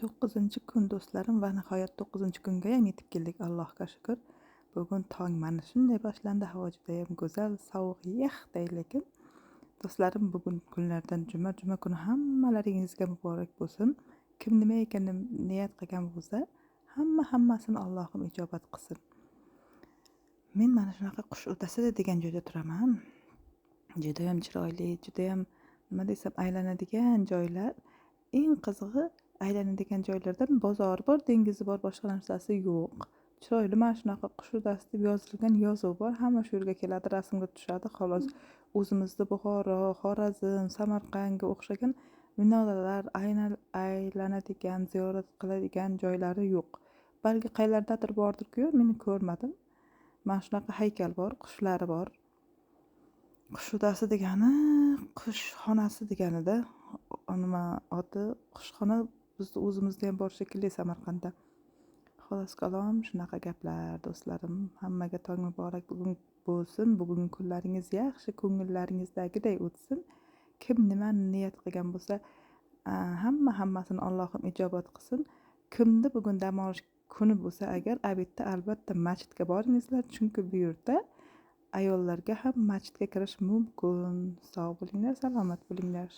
9-kun do'stlarim va nihoyat 9-kungayam yetib keldik, Allohga shukr. Bugun tong mana shunday boshlandi. Havo judayam go'zal, sovuq, yaxday lekin. Do'stlarim, bugun kunlardan juma kuni hammalaringizga muborak bo'lsin. Kim nima ekanini niyat qilgan bo'lsa, hammasini Allohim ijobat qilsin. Men mana shunaqa qush o'tasida degan joyda turaman. Judayam chiroyli, judayam nima desam aylanadigan joylar. Eng qizig'i, aylanadigan joylardan bozori bor, dengizi bor, boshqa narsasi yo'q. Chiroyli, mana shunaqa qush o'tasi deb yozilgan yozuv bor. Hamma shu yerga keladi, rasmga tushadi. Xolos, o'zimizda Buxoro, Xorazm, Samarqandga o'xshagan minoralar, aylanadigan, ziyorat qiladigan joylari yo'q. Balki qayerlardadir bordir-ku, men ko'rmadim. Mana shunaqa haykal bor, qushlari bor. Qush o'tasi degani qush xonasi deganida, nima oti, qushxona bizni o'zimizda ham bor shekilli Samarqandda. Xolos kalom, shunaqa gaplar do'stlarim. Hammaga tong muborak bugun bo'lsin. Bugungi kunlaringiz yaxshi, ko'ngillaringizdagiday o'tsin. Kim nima niyat qilgan bo'lsa, hammasini Allohim ijobat qilsin. Kimda bugun dam olish kuni bo'lsa agar, albatta masjidga boringizlar, chunki bu yerda ayollarga ham masjidga kirish mumkin. Sog' bo'linglar, salomat bo'linglar.